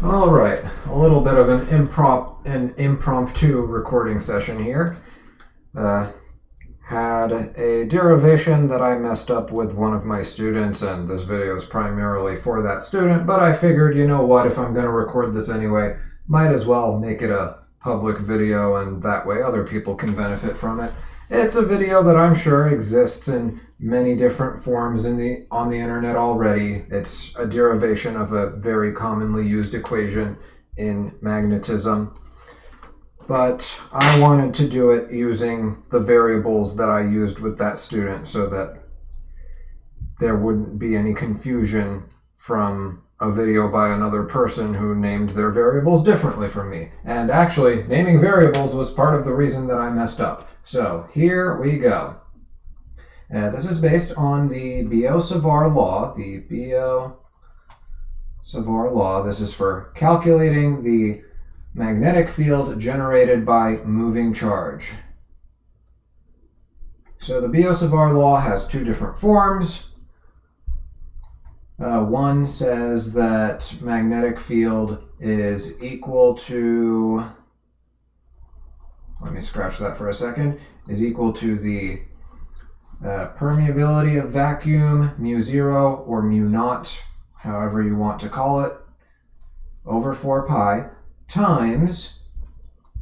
All right, a little bit of an impromptu recording session here. Had a derivation that I messed up with one of my students, and this video is primarily for that student, but I figured, you know what, if I'm going to record this anyway, might as well make it a public video, and that way other people can benefit from it. It's a video that I'm sure exists in many different forms on the internet already. It's a derivation of a very commonly used equation in magnetism. But I wanted to do it using the variables that I used with that student so that there wouldn't be any confusion from a video by another person who named their variables differently from me. And actually, naming variables was part of the reason that I messed up. So here we go. This is based on the Biot-Savart Law. The Biot-Savart Law. This is for calculating the magnetic field generated by moving charge. So the Biot-Savart Law has two different forms. One says that magnetic field is equal to, let me scratch that for a second, is equal to the permeability of vacuum, mu zero or mu naught, however you want to call it, over 4 pi, times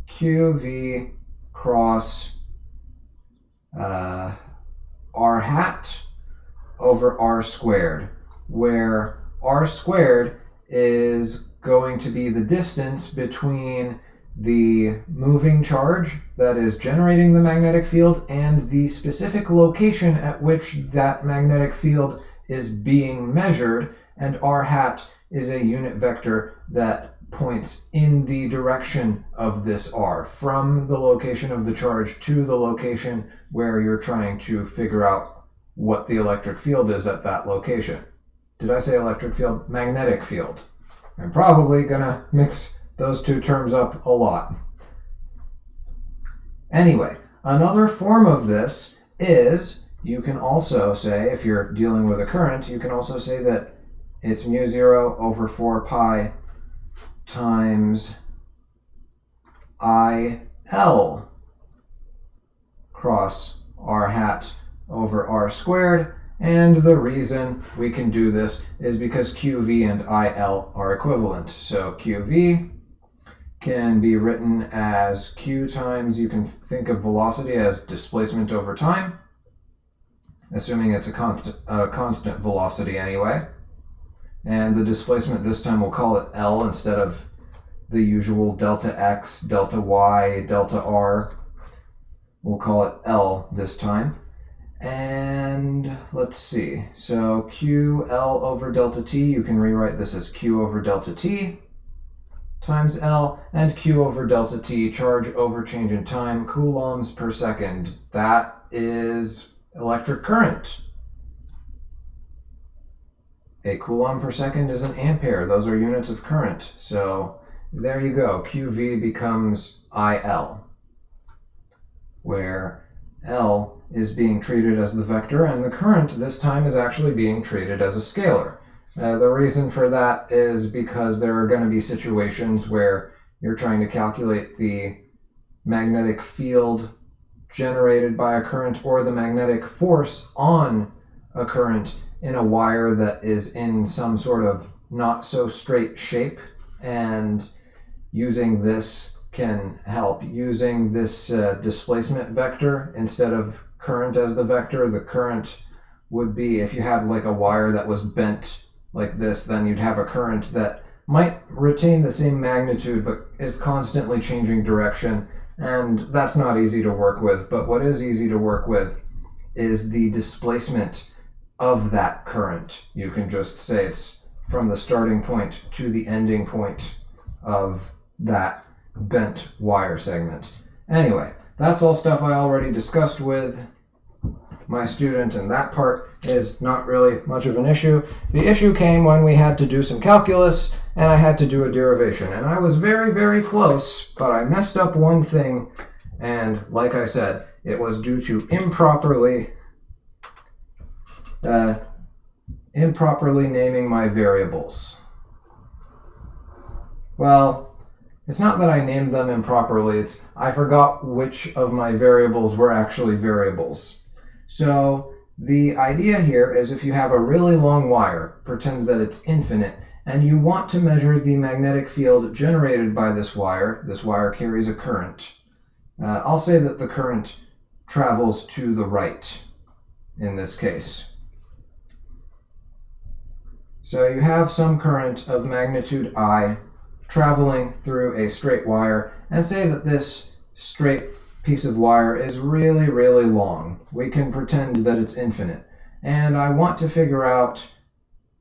QV cross R hat over R squared, where R squared is going to be the distance between the moving charge that is generating the magnetic field and the specific location at which that magnetic field is being measured, and R hat is a unit vector that points in the direction of this R, from the location of the charge to the location where you're trying to figure out what the electric field is at that location. Did I say electric field? Magnetic field. I'm probably gonna mix those two terms up a lot. Anyway, another form of this is, you can also say, if you're dealing with a current, you can also say that it's mu zero over 4 pi times IL cross R hat over R squared. And the reason we can do this is because QV and IL are equivalent. So QV can be written as Q times, you can think of velocity as displacement over time, assuming it's a constant velocity anyway. And the displacement this time we'll call it L instead of the usual delta X, delta Y, delta R. We'll call it L this time. And let's see, so QL over delta T, you can rewrite this as Q over delta T times L, and Q over delta T, charge over change in time, coulombs per second. That is electric current. A coulomb per second is an ampere. Those are units of current. So there you go. QV becomes IL, where L is being treated as the vector, and the current this time is actually being treated as a scalar. The reason for that is because there are going to be situations where you're trying to calculate the magnetic field generated by a current or the magnetic force on a current in a wire that is in some sort of not so straight shape, and using this can help. Using this displacement vector instead of current as the vector, the current would be, if you had like a wire that was bent like this, then you'd have a current that might retain the same magnitude but is constantly changing direction, and that's not easy to work with. But what is easy to work with is the displacement of that current. You can just say it's from the starting point to the ending point of that bent wire segment. Anyway, that's all stuff I already discussed with my student, and that part is not really much of an issue. The issue came when we had to do some calculus and I had to do a derivation, and I was very, very close, but I messed up one thing, and like I said, it was due to improperly naming my variables. Well, it's not that I named them improperly, it's I forgot which of my variables were actually variables. So the idea here is if you have a really long wire, pretend that it's infinite, and you want to measure the magnetic field generated by this wire carries a current. I'll say that the current travels to the right in this case. So you have some current of magnitude I traveling through a straight wire, and say that this straight piece of wire is really, really long. We can pretend that it's infinite. And I want to figure out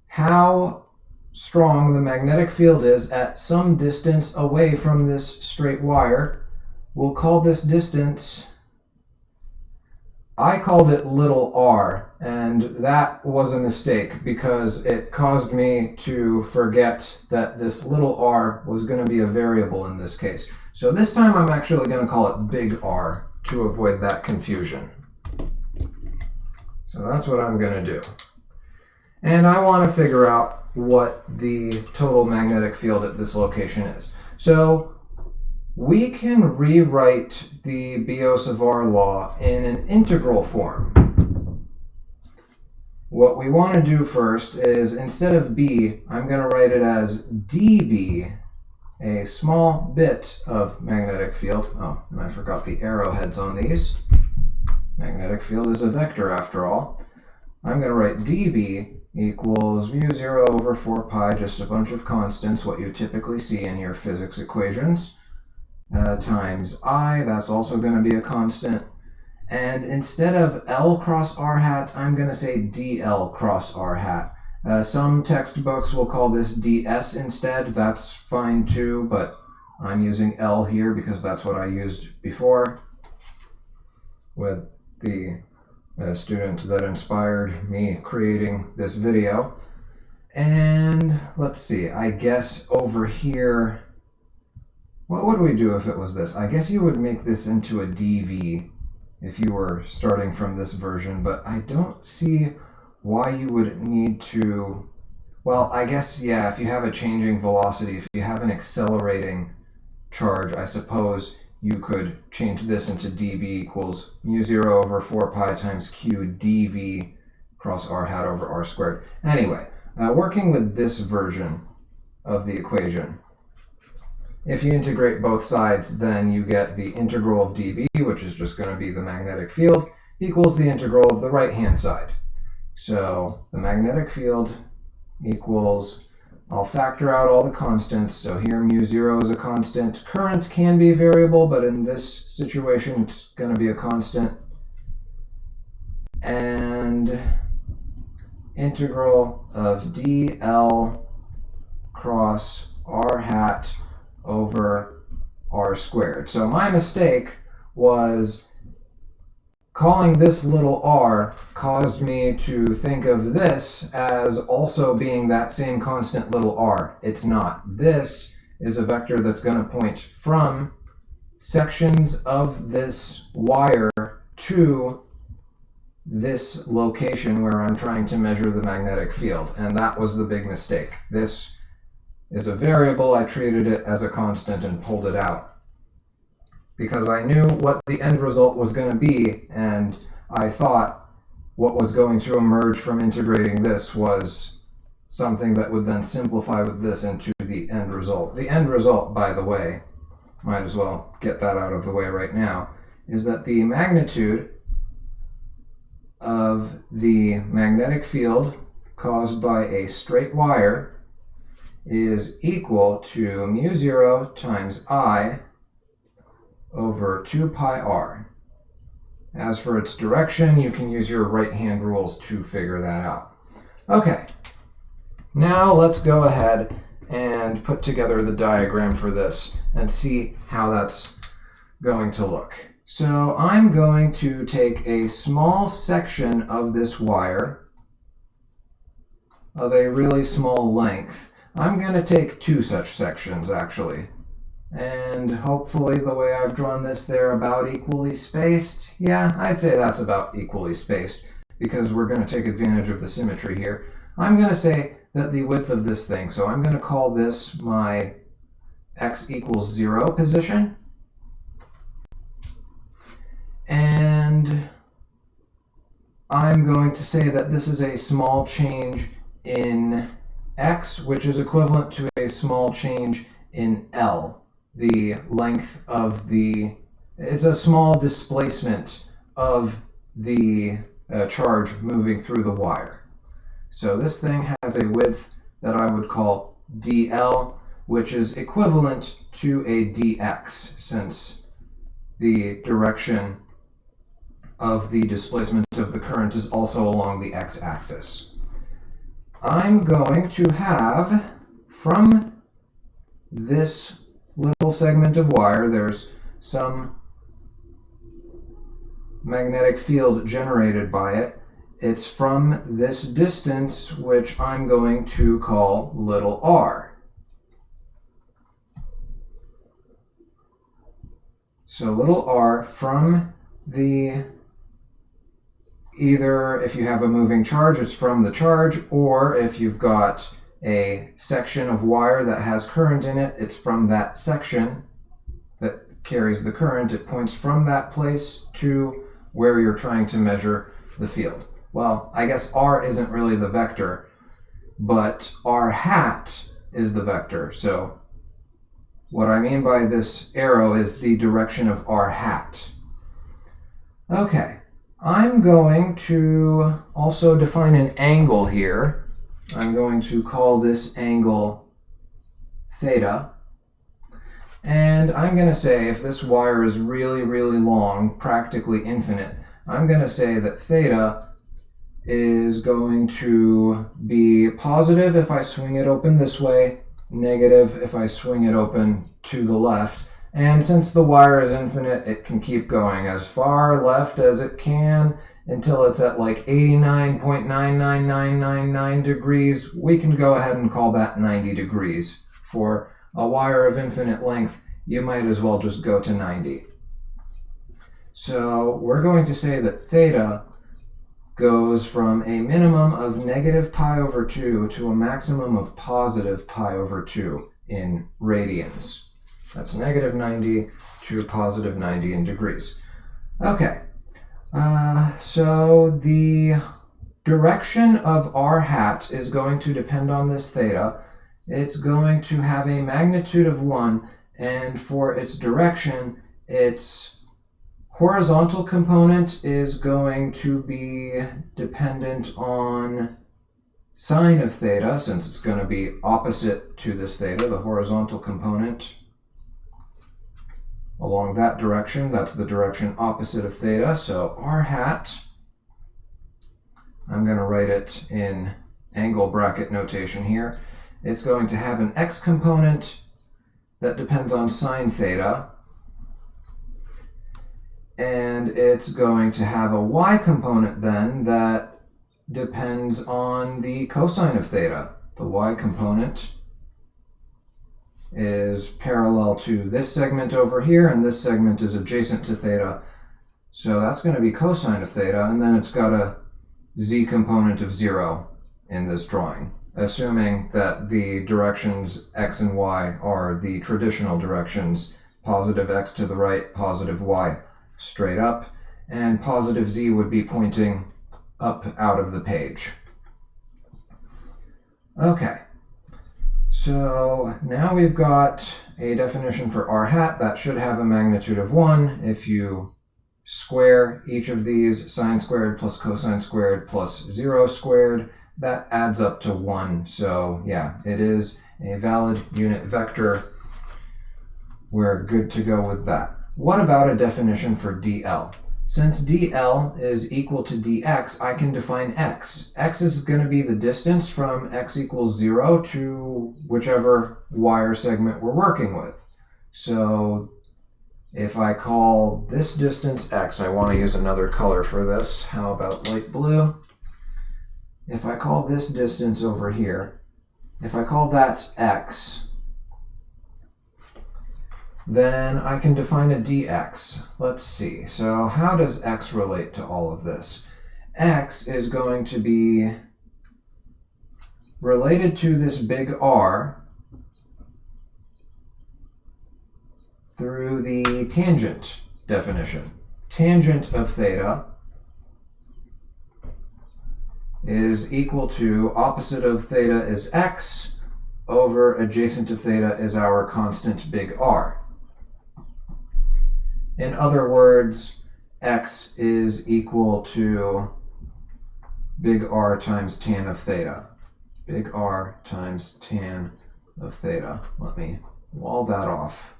how strong the magnetic field is at some distance away from this straight wire. We'll call this distance, I called it little r, and that was a mistake because it caused me to forget that this little r was going to be a variable in this case. So this time I'm actually going to call it big R to avoid that confusion. So that's what I'm going to do. And I want to figure out what the total magnetic field at this location is. So we can rewrite the Biot-Savart law in an integral form. What we want to do first is, instead of b, I'm going to write it as dB, a small bit of magnetic field. Oh, and I forgot the arrowheads on these. Magnetic field is a vector after all. I'm going to write dB equals mu0 over 4 pi, just a bunch of constants, what you typically see in your physics equations, times I, that's also going to be a constant. And instead of L cross R hat, I'm going to say DL cross R hat. Some textbooks will call this DS instead. That's fine too, but I'm using L here because that's what I used before with the student that inspired me creating this video. And let's see, I guess over here, what would we do if it was this? I guess you would make this into a dV if you were starting from this version, but I don't see why you would need to, well, I guess, yeah, if you have a changing velocity, if you have an accelerating charge, I suppose you could change this into dB equals mu0 over 4 pi times q dV cross r hat over r squared. Anyway, working with this version of the equation, if you integrate both sides, then you get the integral of dB, which is just going to be the magnetic field, equals the integral of the right-hand side. So the magnetic field equals, I'll factor out all the constants. So here mu0 is a constant. Current can be variable, but in this situation, it's going to be a constant. And integral of dl cross r hat over r squared. So my mistake was calling this little r caused me to think of this as also being that same constant little r. It's not. This is a vector that's going to point from sections of this wire to this location where I'm trying to measure the magnetic field. And that was the big mistake. This is a variable. I treated it as a constant and pulled it out because I knew what the end result was going to be, and I thought what was going to emerge from integrating this was something that would then simplify with this into the end result. The end result, by the way, might as well get that out of the way right now, is that the magnitude of the magnetic field caused by a straight wire is equal to mu0 times I over 2 pi r. As for its direction, you can use your right-hand rules to figure that out. Okay, now let's go ahead and put together the diagram for this and see how that's going to look. So I'm going to take a small section of this wire of a really small length. I'm going to take two such sections, actually. And hopefully the way I've drawn this, they're about equally spaced. Yeah, I'd say that's about equally spaced because we're going to take advantage of the symmetry here. I'm going to say that the width of this thing, so I'm going to call this my x equals 0 position. And I'm going to say that this is a small change in x, which is equivalent to a small change in L. The length of it's a small displacement of the charge moving through the wire. So this thing has a width that I would call dl, which is equivalent to a dx, since the direction of the displacement of the current is also along the x-axis. I'm going to have, from this little segment of wire, there's some magnetic field generated by it. It's from this distance, which I'm going to call little r. So little r from the, either if you have a moving charge, it's from the charge, or if you've got a section of wire that has current in it, it's from that section that carries the current. It points from that place to where you're trying to measure the field. Well, I guess r isn't really the vector, but r hat is the vector. So what I mean by this arrow is the direction of r hat. Okay, I'm going to also define an angle here. I'm going to call this angle theta. And I'm going to say, if this wire is really, really long, practically infinite, I'm going to say that theta is going to be positive if I swing it open this way, negative if I swing it open to the left. And since the wire is infinite, it can keep going as far left as it can until it's at like 89.99999 degrees. We can go ahead and call that 90 degrees. For a wire of infinite length, you might as well just go to 90. So we're going to say that theta goes from a minimum of negative pi over 2 to a maximum of positive pi over 2 in radians. That's negative 90 to positive 90 in degrees. Okay, so the direction of r hat is going to depend on this theta. It's going to have a magnitude of 1, and for its direction, its horizontal component is going to be dependent on sine of theta, since it's going to be opposite to this theta, the horizontal component. Along that direction, that's the direction opposite of theta. So r hat, I'm going to write it in angle bracket notation here. It's going to have an x component that depends on sine theta, and it's going to have a y component then that depends on the cosine of theta. The y component is parallel to this segment over here, and this segment is adjacent to theta. So that's going to be cosine of theta, and then it's got a z component of 0 in this drawing, assuming that the directions x and y are the traditional directions, positive x to the right, positive y straight up, and positive z would be pointing up out of the page. Okay. So now we've got a definition for r hat that should have a magnitude of 1. If you square each of these, sine squared plus cosine squared plus 0 squared, that adds up to 1. So yeah, it is a valid unit vector. We're good to go with that. What about a definition for dl? Since dl is equal to dx, I can define x. X is going to be the distance from x equals 0 to whichever wire segment we're working with. So if I call this distance x, I want to use another color for this. How about light blue? If I call this distance over here, if I call that x, then I can define a dx. Let's see. So how does x relate to all of this? X is going to be related to this big R to the tangent definition. Tangent of theta is equal to opposite of theta is x over adjacent of theta is our constant big R. In other words, x is equal to big R times tan of theta. Big R times tan of theta. Let me wall that off.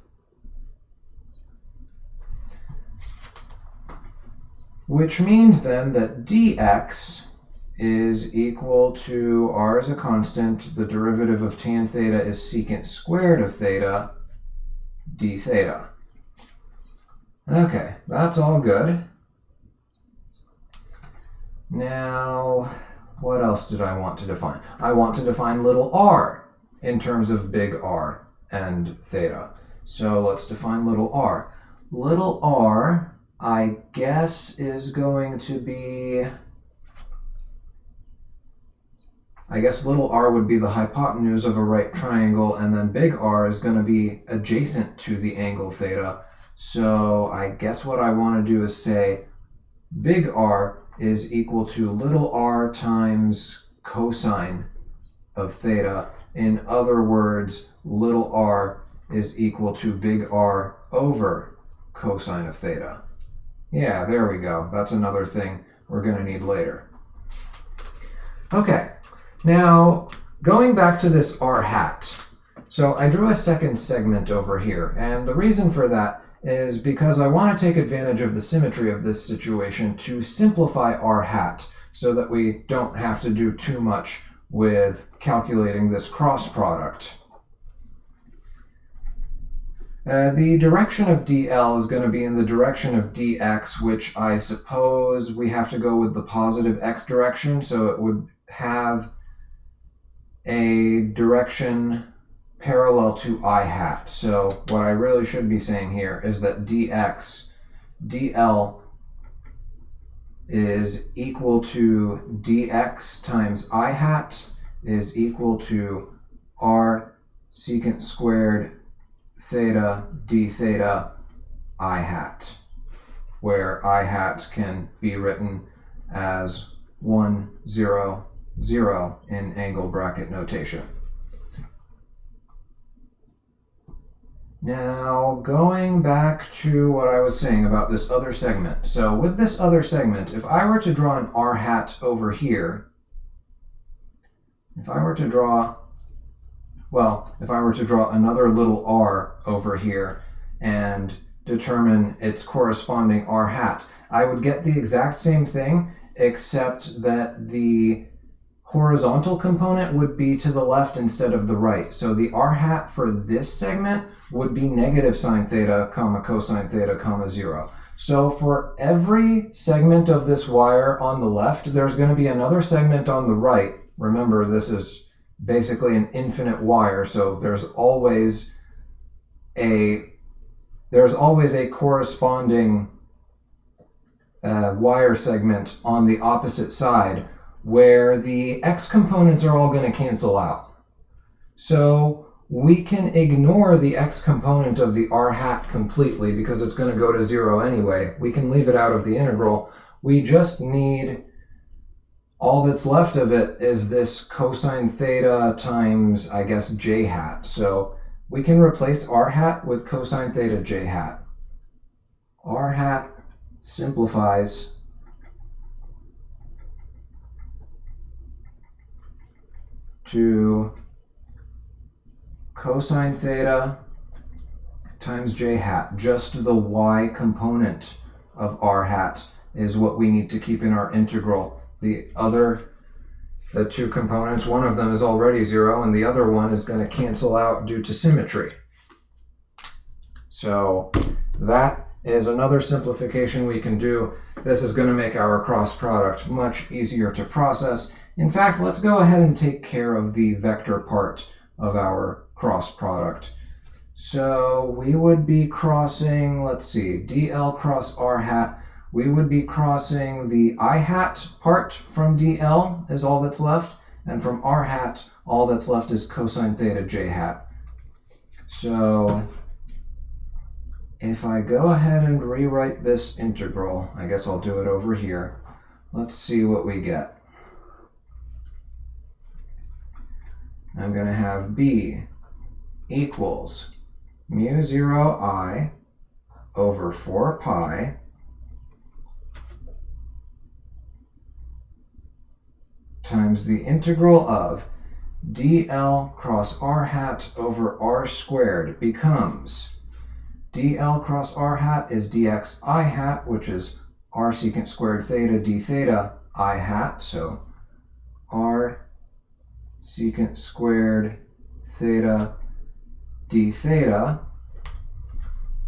Which means then that dx is equal to R is a constant, the derivative of tan theta is secant squared of theta, d theta. Okay, that's all good. Now, what else did I want to define? I want to define little r in terms of big R and theta. So let's define little r. Little r, I guess, is going to be... I guess little r would be the hypotenuse of a right triangle, and then big R is going to be adjacent to the angle theta. So I guess what I want to do is say big R is equal to little r times cosine of theta. In other words, little r is equal to big R over cosine of theta. Yeah, there we go. That's another thing we're going to need later. Okay. Now, going back to this r hat, so I drew a second segment over here, and the reason for that is because I want to take advantage of the symmetry of this situation to simplify r hat so that we don't have to do too much with calculating this cross product. The direction of dl is going to be in the direction of dx, which I suppose we have to go with the positive x direction, so it would have a direction parallel to I hat. So what I really should be saying here is that dl is equal to dx times I hat is equal to r secant squared theta d theta I hat, where I hat can be written as 1, 0, 0 in angle bracket notation. Now, going back to what I was saying about this other segment. So with this other segment, if I were to draw an r hat over here, if I were to draw another little r over here and determine its corresponding r hat, I would get the exact same thing, except that the horizontal component would be to the left instead of the right. So the r hat for this segment would be negative sine theta, comma cosine theta, comma 0. So for every segment of this wire on the left, there's going to be another segment on the right. Remember, this is basically an infinite wire, so there's always a corresponding wire segment on the opposite side where the x components are all going to cancel out. So we can ignore the x component of the r hat completely because it's going to go to 0 anyway. We can leave it out of the integral. We just need, all that's left of it is this cosine theta times, I guess, j hat. So we can replace r hat with cosine theta j hat. R hat simplifies to cosine theta times j hat. Just the y component of r hat is what we need to keep in our integral. The two components, one of them is already 0 and the other one is going to cancel out due to symmetry. So that is another simplification we can do. This is going to make our cross product much easier to process. In fact, let's go ahead and take care of the vector part of our cross product. So we would be crossing, let's see, dl cross r hat. We would be crossing the I hat part from dl is all that's left, and from r hat, all that's left is cosine theta j hat. So if I go ahead and rewrite this integral, I guess I'll do it over here. Let's see what we get. I'm going to have b equals mu 0 I over 4 pi times the integral of dl cross r hat over r squared becomes dl cross r hat is dx I hat, which is r secant squared theta d theta I hat, so r secant squared theta d theta,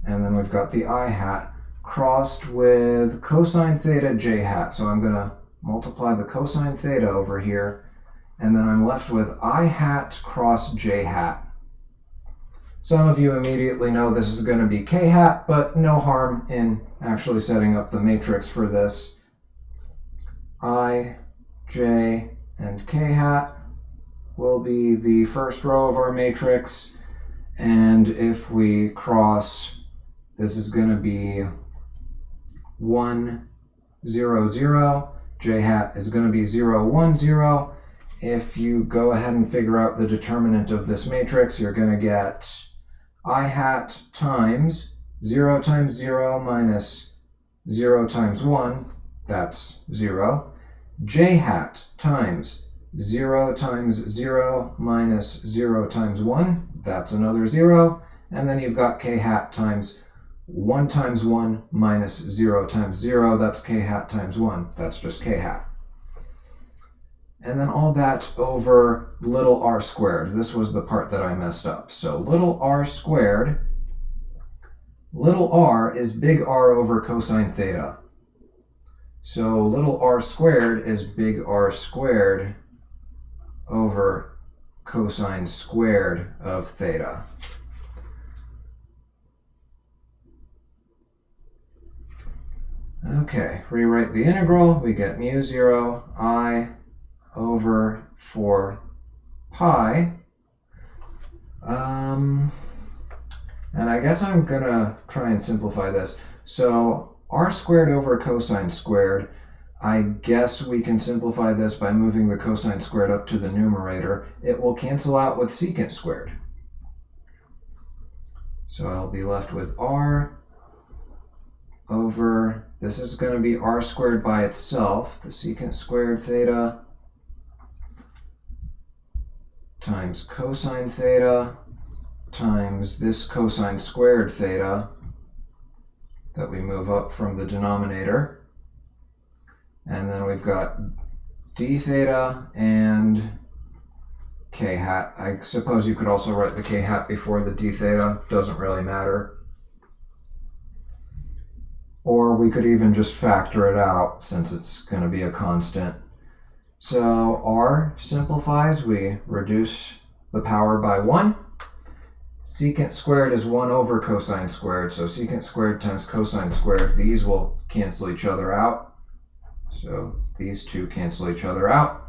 and then we've got the I hat crossed with cosine theta j hat, so I'm going to multiply the cosine theta over here, and then I'm left with I hat cross j hat. Some of you immediately know this is going to be k hat, but no harm in actually setting up the matrix for this. I, j, and k hat will be the first row of our matrix, and if we cross, this is going to be 1, 0, 0. J hat is going to be 0, 1, 0. If you go ahead and figure out the determinant of this matrix, you're going to get I hat times 0 times 0 minus 0 times 1, that's 0. J hat times 0 times 0 minus 0 times 1, that's another 0. And then you've got k hat times 1 times 1 minus 0 times 0, that's k hat times 1, that's just k hat. And then all that over little r squared. This was the part that I messed up. So little r squared, little r is big R over cosine theta. So little r squared is big R squared over cosine squared of theta. Okay, rewrite the integral. We get mu 0 I over 4 pi. And I guess I'm going to try and simplify this. So r squared over cosine squared, I guess we can simplify this by moving the cosine squared up to the numerator. It will cancel out with secant squared. So I'll be left with r over, this is going to be r squared by itself, the secant squared theta times cosine theta times this cosine squared theta that we move up from the denominator. And then we've got d theta and k hat. I suppose you could also write the k hat before the d theta, doesn't really matter. Or we could even just factor it out since it's going to be a constant. So r simplifies, we reduce the power by 1. Secant squared is 1 over cosine squared, so secant squared times cosine squared, these will cancel each other out. So these two cancel each other out.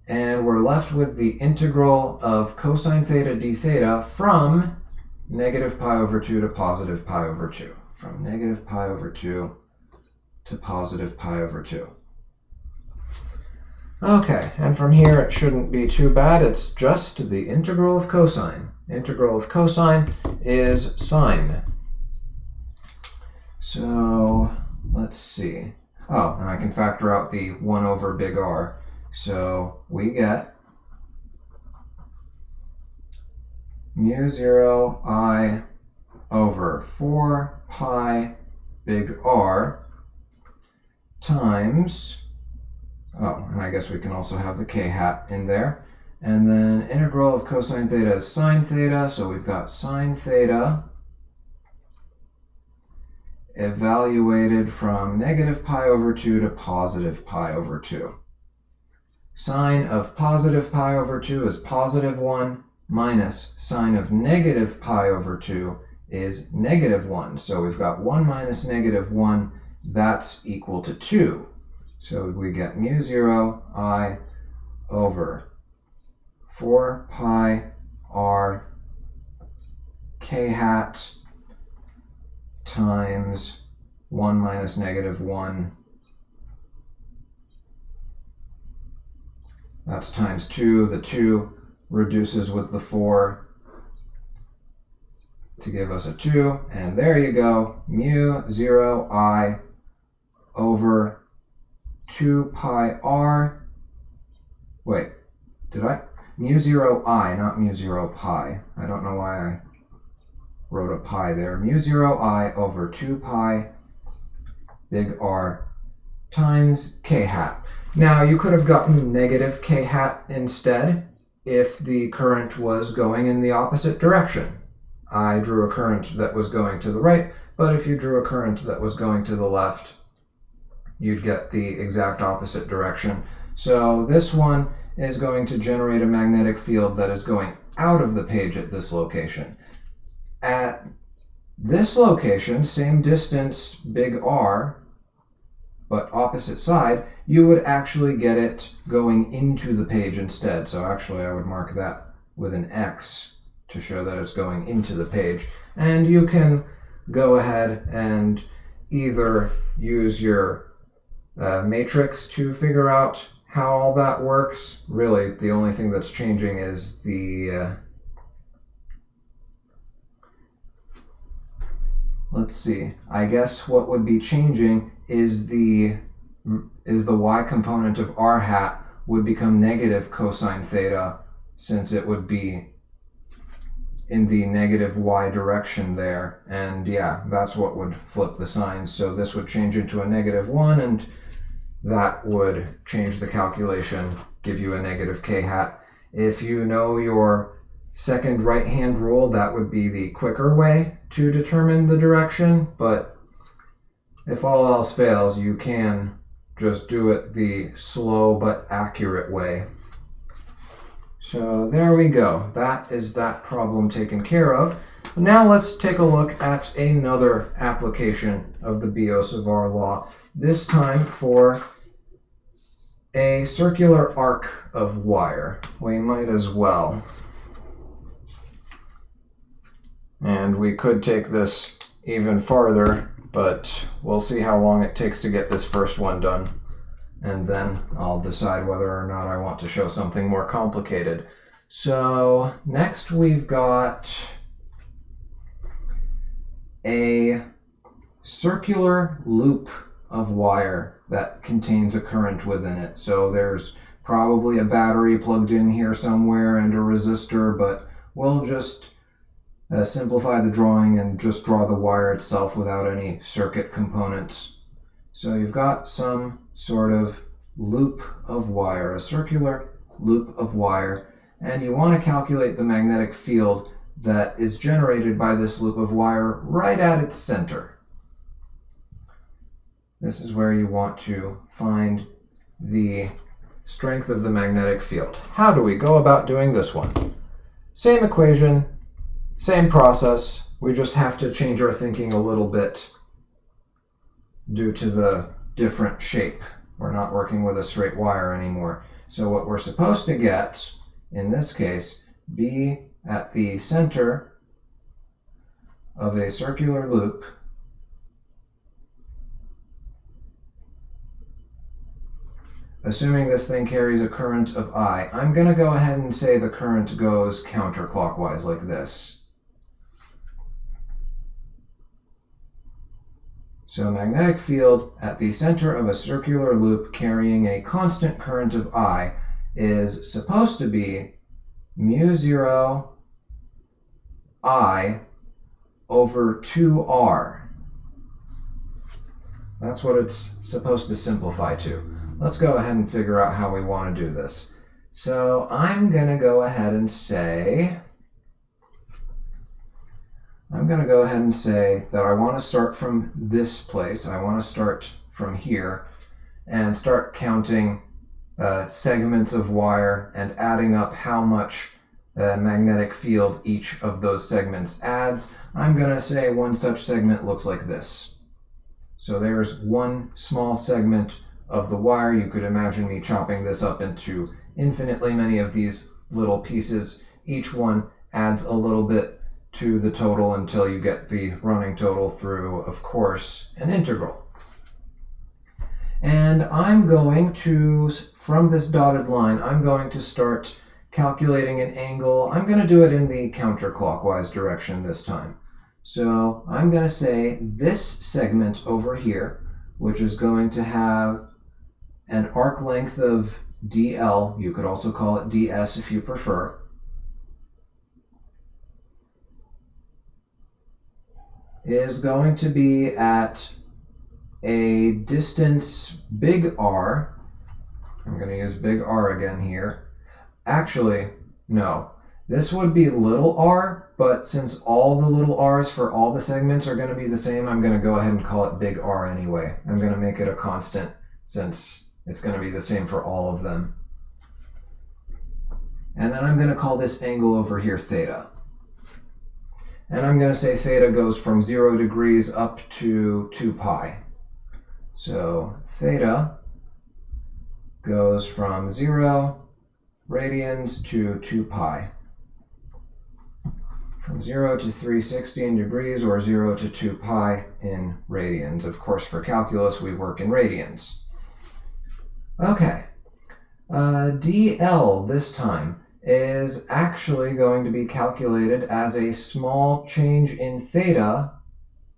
And we're left with the integral of cosine theta d theta from negative pi over 2 to positive pi over 2. From negative pi over 2 to positive pi over 2. Okay, and from here it shouldn't be too bad. It's just the integral of cosine. Integral of cosine is sine. So let's see. Oh, and I can factor out the 1 over big R. So we get mu 0 I over 4 pi big R times, oh, and I guess we can also have the k hat in there. And then integral of cosine theta is sine theta, so we've got sine theta evaluated from negative pi over 2 to positive pi over 2. Sine of positive pi over 2 is positive 1, minus sine of negative pi over 2 is negative 1. So we've got 1 minus negative 1, that's equal to 2. So we get mu 0 I over 4 pi r k hat times 1 minus negative 1. That's times 2. The 2 reduces with the 4 to give us a 2. And there you go. Mu 0 I over 2 pi r. Wait, did I? Mu 0 I, not mu 0 pi. I don't know why I wrote a pi there. Mu 0 I over 2 pi big R times k hat. Now, you could have gotten negative k hat instead if the current was going in the opposite direction. I drew a current that was going to the right, but if you drew a current that was going to the left, you'd get the exact opposite direction. So this one is going to generate a magnetic field that is going out of the page at this location. At this location, same distance, big R, but opposite side, you would actually get it going into the page instead. So actually I would mark that with an X to show that it's going into the page. And you can go ahead and either use your matrix to figure out how all that works. Really, the only thing that's changing is the let's see, I guess what would be changing is the y component of r hat would become negative cosine theta, since it would be in the negative y direction there. And yeah, that's what would flip the signs. So this would change into a negative 1, and that would change the calculation, give you a negative k hat. If you know your second right-hand rule, that would be the quicker way to determine the direction, but if all else fails, you can just do it the slow but accurate way. So there we go. That is that problem taken care of. Now let's take a look at another application of the Biot-Savart law, this time for a circular arc of wire. We might as well. And we could take this even farther, but we'll see how long it takes to get this first one done. And then I'll decide whether or not I want to show something more complicated. So next we've got a circular loop of wire that contains a current within it. So there's probably a battery plugged in here somewhere and a resistor, but we'll just simplify the drawing and just draw the wire itself without any circuit components. So you've got some sort of loop of wire, a circular loop of wire, and you want to calculate the magnetic field that is generated by this loop of wire right at its center. This is where you want to find the strength of the magnetic field. How do we go about doing this one? Same equation, same process. We just have to change our thinking a little bit due to the different shape. We're not working with a straight wire anymore. So what we're supposed to get, in this case, be at the center of a circular loop assuming this thing carries a current of I. I'm going to go ahead and say the current goes counterclockwise like this. So a magnetic field at the center of a circular loop carrying a constant current of I is supposed to be mu 0 I over 2R. That's what it's supposed to simplify to. Let's go ahead and figure out how we want to do this. So I'm going to go ahead and say that I want to start from this place. I want to start from here and start counting segments of wire and adding up how much magnetic field each of those segments adds. I'm going to say one such segment looks like this. So there's one small segment of the wire. You could imagine me chopping this up into infinitely many of these little pieces. Each one adds a little bit to the total until you get the running total through, of course, an integral. And I'm going to, from this dotted line, I'm going to start calculating an angle. I'm going to do it in the counterclockwise direction this time. So I'm going to say this segment over here, which is going to have an arc length of dl, you could also call it ds if you prefer, is going to be at a distance big R. I'm going to use big R again here. Actually, no. This would be little r, but since all the little r's for all the segments are going to be the same, I'm going to go ahead and call it big R anyway. I'm going to make it a constant since it's going to be the same for all of them. And then I'm going to call this angle over here theta. And I'm going to say theta goes from 0 degrees up to 2 pi. So theta goes from 0 radians to 2 pi. From 0 to 316 degrees, or 0 to 2 pi in radians. Of course, for calculus, we work in radians. Okay. dl this time is actually going to be calculated as a small change in theta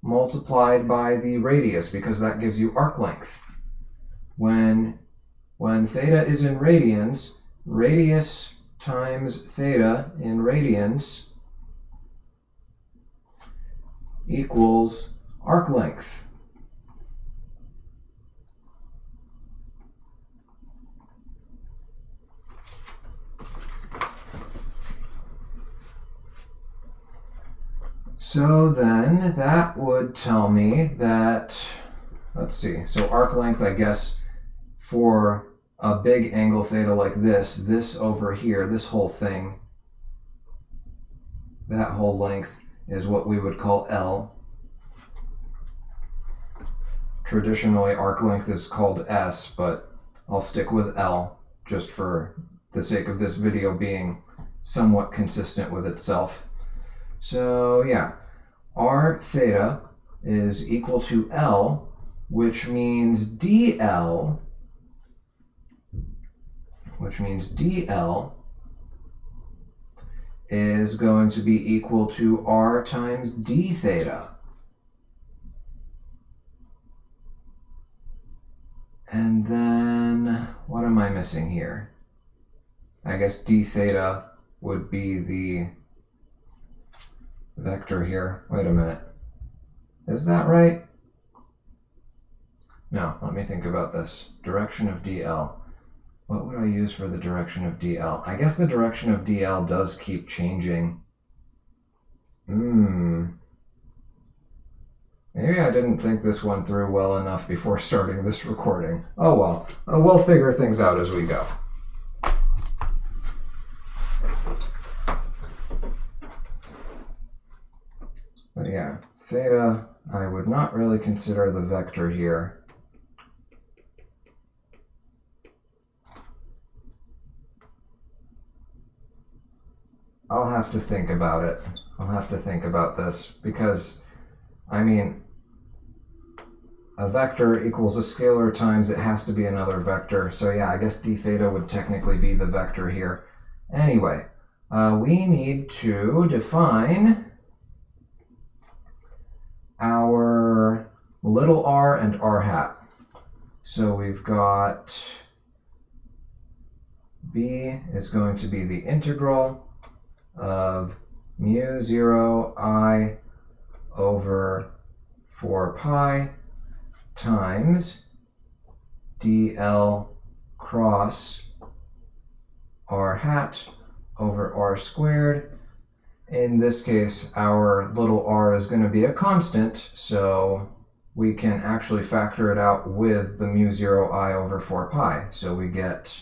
multiplied by the radius, because that gives you arc length. When theta is in radians, radius times theta in radians equals arc length. So then that would tell me that, let's see, so arc length, I guess, for a big angle theta like this over here, this whole thing, that whole length is what we would call L. Traditionally, arc length is called S, but I'll stick with L just for the sake of this video being somewhat consistent with itself. So yeah, r theta is equal to L, which means dl is going to be equal to r times d theta. And then, what am I missing here? I guess d theta would be the vector here. Wait a minute. Is that right? No, let me think about this. Direction of dl. What would I use for the direction of dl? I guess the direction of dl does keep changing. Maybe I didn't think this one through well enough before starting this recording. Oh well, we'll figure things out as we go. But yeah, theta, I would not really consider the vector here. I'll have to think about it. I'll have to think about this because, I mean, a vector equals a scalar times it has to be another vector. So yeah, I guess d theta would technically be the vector here. Anyway, we need to define our little r and r hat. So we've got b is going to be the integral of mu 0 I over 4 pi times dl cross r hat over r squared. In this case, our little r is going to be a constant, so we can actually factor it out with the mu 0 I over 4 pi. So we get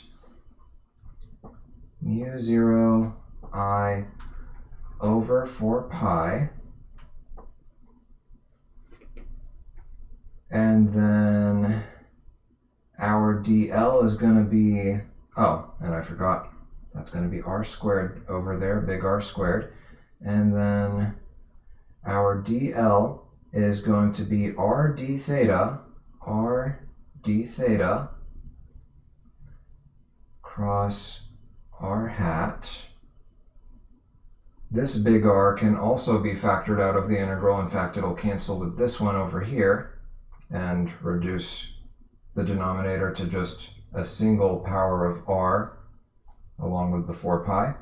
mu 0 I over 4 pi, and then our dl is going to be, oh, and I forgot, that's going to be r squared over there, big R squared, and then our dl is going to be r d theta cross r hat. This big R can also be factored out of the integral. In fact, it'll cancel with this one over here and reduce the denominator to just a single power of R along with the 4 pi.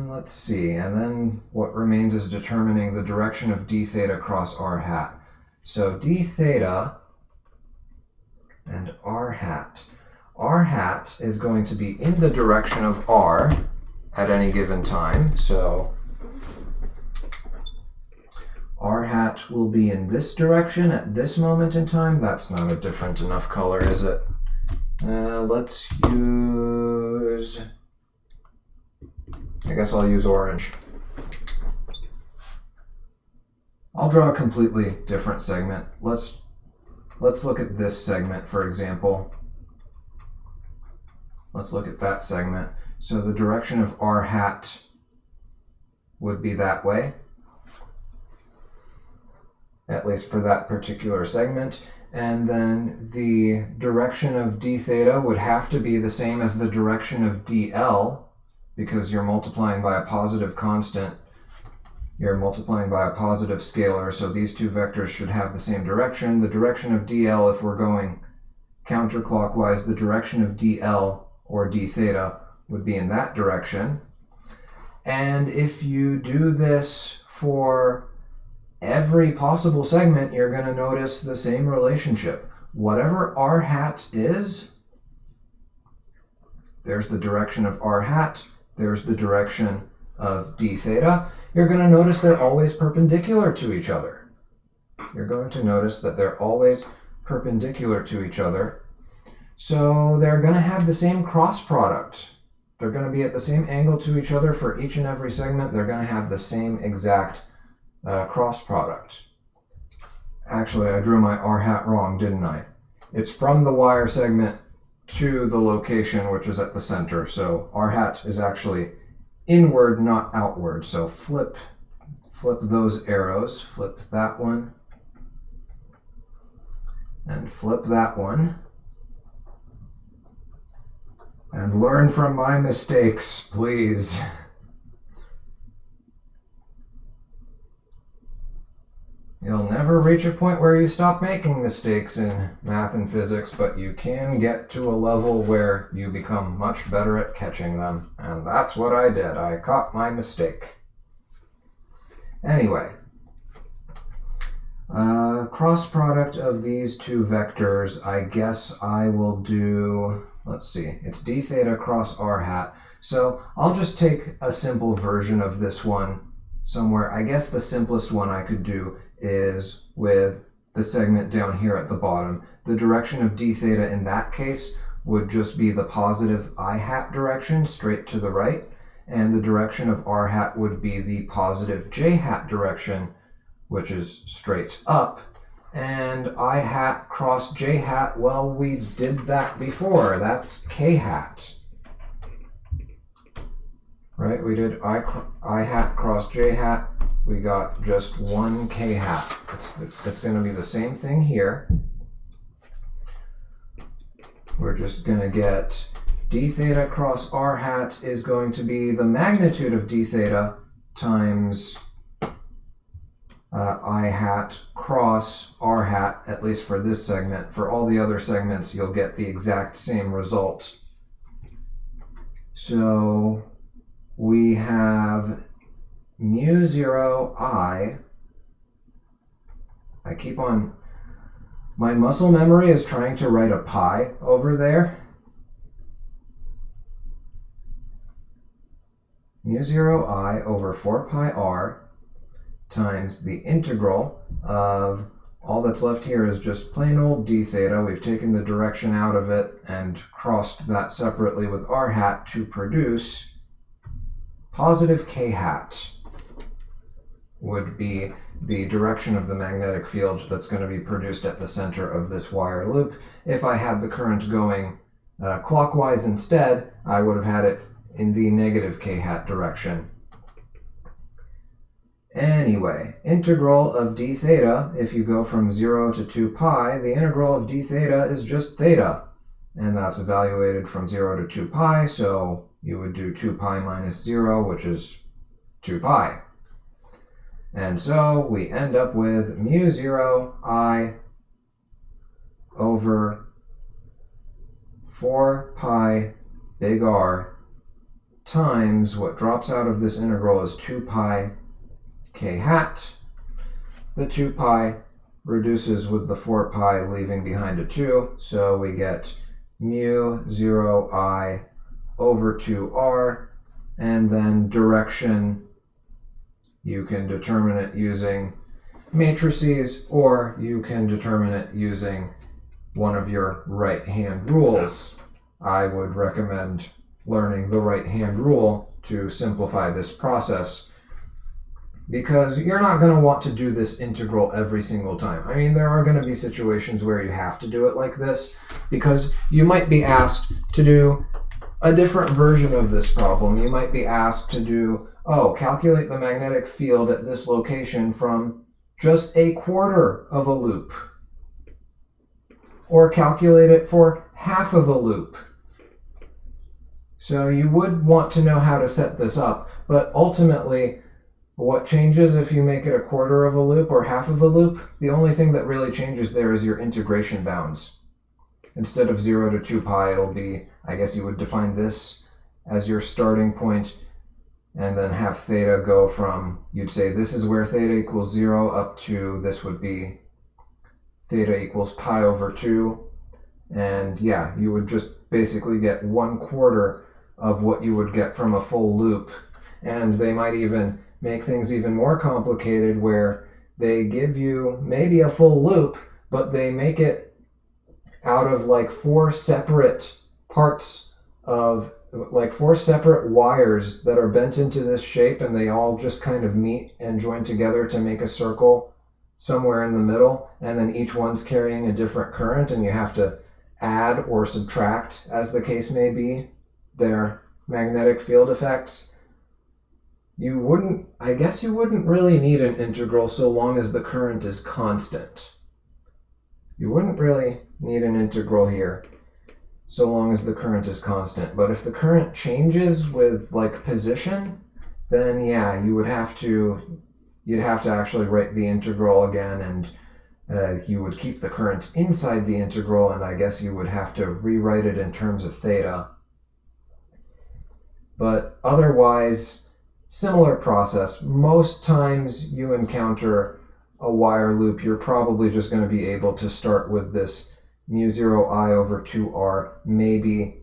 Let's see, and then what remains is determining the direction of d theta cross r hat. So d theta and r hat. R hat is going to be in the direction of r at any given time. So r hat will be in this direction at this moment in time. That's not a different enough color, is it? Let's use, I guess I'll use orange. I'll draw a completely different segment. Let's look at this segment, for example. Let's look at that segment. So the direction of r hat would be that way, at least for that particular segment. And then the direction of d theta would have to be the same as the direction of dl, because you're multiplying by a positive constant. You're multiplying by a positive scalar, so these two vectors should have the same direction. The direction of dl, if we're going counterclockwise, the direction of dl or d theta would be in that direction. And if you do this for every possible segment, you're going to notice the same relationship. Whatever r hat is, there's the direction of r hat, there's the direction of d theta. You're going to notice they're always perpendicular to each other. You're going to notice that they're always perpendicular to each other. So they're going to have the same cross product. They're going to be at the same angle to each other for each and every segment. They're going to have the same exact cross product. Actually, I drew my r hat wrong, didn't I? It's from the wire segment to the location, which is at the center. So r hat is actually inward, not outward. So flip those arrows. Flip that one. And flip that one. And learn from my mistakes, please. You'll never reach a point where you stop making mistakes in math and physics, but you can get to a level where you become much better at catching them. And that's what I did. I caught my mistake. Anyway, cross product of these two vectors, I guess I will do, let's see, it's d theta cross r hat. So I'll just take a simple version of this one somewhere. I guess the simplest one I could do is with the segment down here at the bottom. The direction of d theta in that case would just be the positive I hat direction, straight to the right, and the direction of r hat would be the positive j hat direction, which is straight up. And I hat cross j hat, well, we did that before. That's k hat. Right, we did I hat cross j hat. We got just one k hat. It's going to be the same thing here. We're just going to get d theta cross r hat is going to be the magnitude of d theta times I hat cross r hat, at least for this segment. For all the other segments, you'll get the exact same result. So we have mu 0 I keep on, my muscle memory is trying to write a pi over there. Mu 0 I over 4 pi r times the integral of, all that's left here is just plain old d theta. We've taken the direction out of it and crossed that separately with r hat to produce positive k hat. Would be the direction of the magnetic field that's going to be produced at the center of this wire loop. If I had the current going clockwise instead, I would have had it in the negative k hat direction. Anyway, integral of d theta, if you go from 0 to 2 pi, the integral of d theta is just theta. And that's evaluated from 0 to 2 pi, so you would do 2 pi minus 0, which is 2 pi. And so we end up with mu 0 I over 4 pi big R times what drops out of this integral is 2 pi k hat. The 2 pi reduces with the 4 pi, leaving behind a 2, so we get mu 0 I over 2r, and then direction, you can determine it using matrices, or you can determine it using one of your right-hand rules. I would recommend learning the right-hand rule to simplify this process, because you're not going to want to do this integral every single time. I mean, there are going to be situations where you have to do it like this, because you might be asked to do a different version of this problem. You might be asked to do, calculate the magnetic field at this location from just a quarter of a loop, or calculate it for half of a loop. So you would want to know how to set this up, but ultimately, what changes if you make it a quarter of a loop or half of a loop? The only thing that really changes there is your integration bounds. Instead of 0 to 2 pi, it'll be, I guess you would define this as your starting point, and then have theta go from, you'd say this is where theta equals 0 up to this would be theta equals pi over 2. And yeah, you would just basically get 1/4 of what you would get from a full loop. And they might even make things even more complicated, where they give you maybe a full loop, but they make it out of like 4 separate parts of, like 4 separate wires that are bent into this shape, and they all just kind of meet and join together to make a circle somewhere in the middle, and then each one's carrying a different current, and you have to add or subtract, as the case may be, their magnetic field effects. I guess you wouldn't really need an integral so long as the current is constant. You wouldn't really need an integral here so long as the current is constant. But if the current changes with like position, then yeah, you'd have to actually write the integral again, and you would keep the current inside the integral, and I guess you would have to rewrite it in terms of theta. But otherwise, similar process. Most times you encounter a wire loop, you're probably just going to be able to start with this mu 0 I over 2r, maybe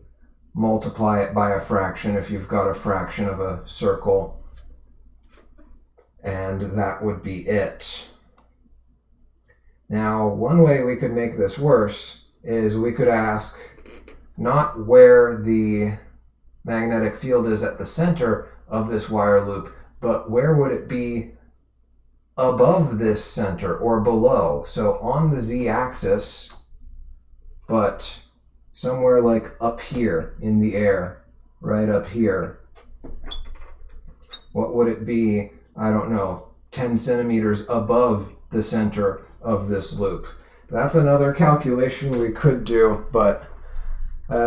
multiply it by a fraction if you've got a fraction of a circle, and that would be it. Now, one way we could make this worse is we could ask not where the magnetic field is at the center of this wire loop, but where would it be above this center or below? So on the z-axis, but somewhere like up here in the air, right up here. What would it be? I don't know, 10 centimeters above the center of this loop. That's another calculation we could do, but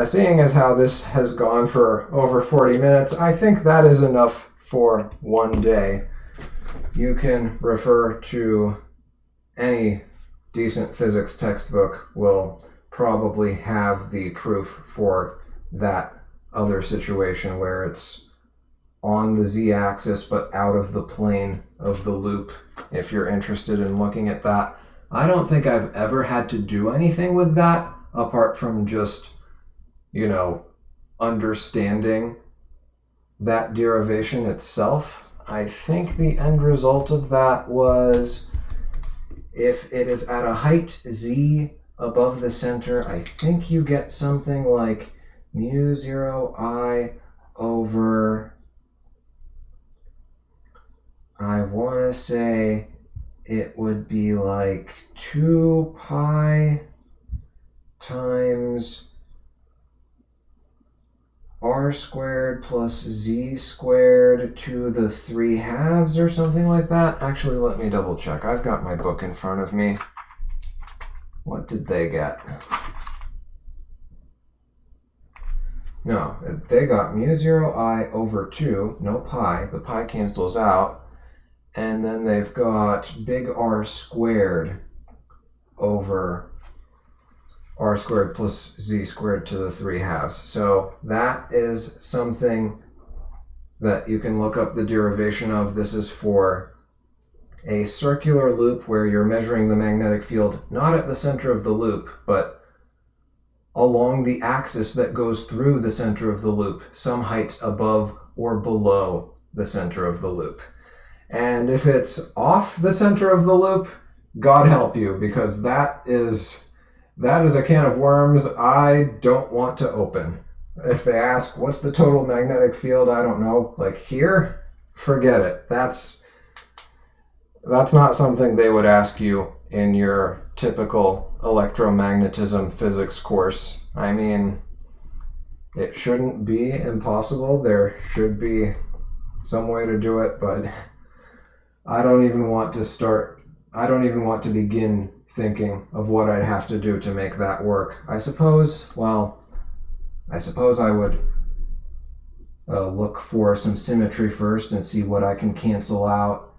seeing as how this has gone for over 40 minutes, I think that is enough for one day. You can refer to any decent physics textbook, will probably have the proof for that other situation where it's on the z-axis but out of the plane of the loop, if you're interested in looking at that. I don't think I've ever had to do anything with that apart from just, understanding that derivation itself. I think the end result of that was, if it is at a height z above the center, I think you get something like mu 0 I over, I want to say it would be like 2 pi times r squared plus z squared to the 3/2 or something like that. Actually, let me double check. I've got my book in front of me. What did they get? No, they got mu 0 I over 2, no pi. The pi cancels out. And then they've got big R squared over r squared plus z squared to the 3/2. So that is something that you can look up the derivation of. This is for a circular loop where you're measuring the magnetic field not at the center of the loop, but along the axis that goes through the center of the loop, some height above or below the center of the loop. And if it's off the center of the loop, God help you, because that is a can of worms I don't want to open. If they ask, what's the total magnetic field? I don't know. Like here, forget it. That's not something they would ask you in your typical electromagnetism physics course. I mean, it shouldn't be impossible. There should be some way to do it, but I don't even want to begin thinking of what I'd have to do to make that work. I suppose I would look for some symmetry first and see what I can cancel out.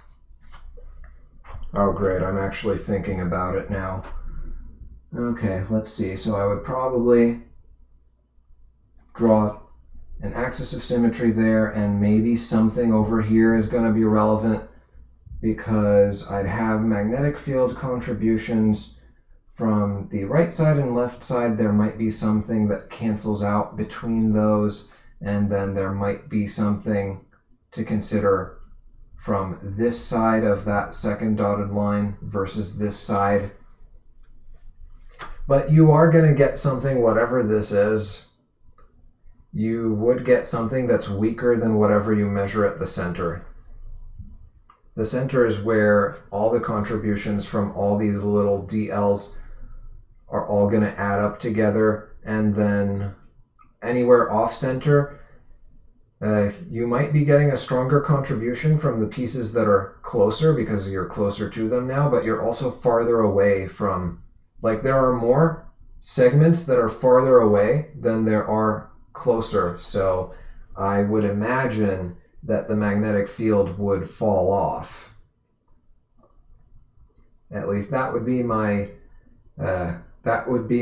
Oh great, I'm actually thinking about it now. Okay, let's see. So I would probably draw an axis of symmetry there, and maybe something over here is going to be relevant because I'd have magnetic field contributions from the right side and left side. There might be something that cancels out between those, and then there might be something to consider from this side of that second dotted line versus this side. But you are going to get something, whatever this is, you would get something that's weaker than whatever you measure at the center. The center is where all the contributions from all these little DLs are all going to add up together, and then anywhere off center, you might be getting a stronger contribution from the pieces that are closer because you're closer to them now, but you're also farther away from, like, there are more segments that are farther away than there are closer. So I would imagine that the magnetic field would fall off. At least that would be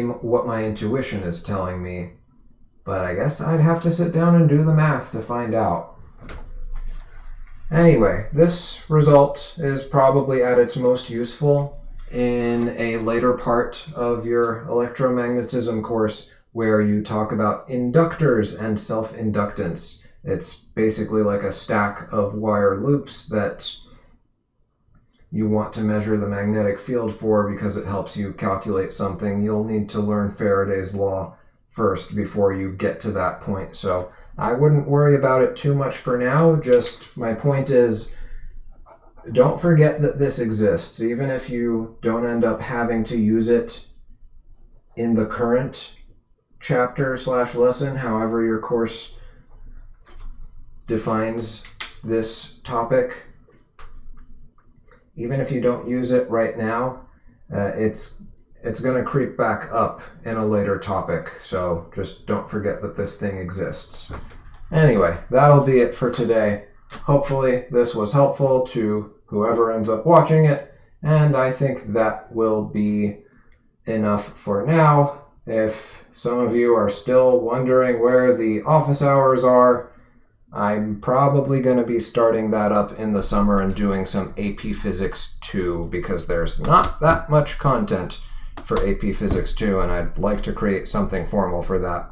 what my intuition is telling me. But I guess I'd have to sit down and do the math to find out. Anyway, this result is probably at its most useful in a later part of your electromagnetism course where you talk about inductors and self-inductance. It's basically like a stack of wire loops that you want to measure the magnetic field for because it helps you calculate something. You'll need to learn Faraday's law first before you get to that point. So I wouldn't worry about it too much for now. Just my point is, don't forget that this exists. Even if you don't end up having to use it in the current chapter/lesson, however your course defines this topic, even if you don't use it right now, it's going to creep back up in a later topic. So just don't forget that this thing exists. Anyway, that'll be it for today. Hopefully this was helpful to whoever ends up watching it, and I think that will be enough for now. If some of you are still wondering where the office hours are, I'm probably going to be starting that up in the summer and doing some AP Physics 2 because there's not that much content for AP Physics 2, and I'd like to create something formal for that.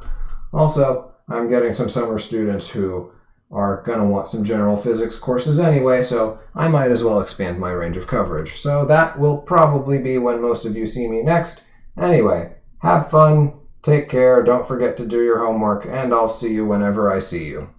Also, I'm getting some summer students who are going to want some general physics courses anyway, so I might as well expand my range of coverage. So that will probably be when most of you see me next. Anyway, have fun, take care, don't forget to do your homework, and I'll see you whenever I see you.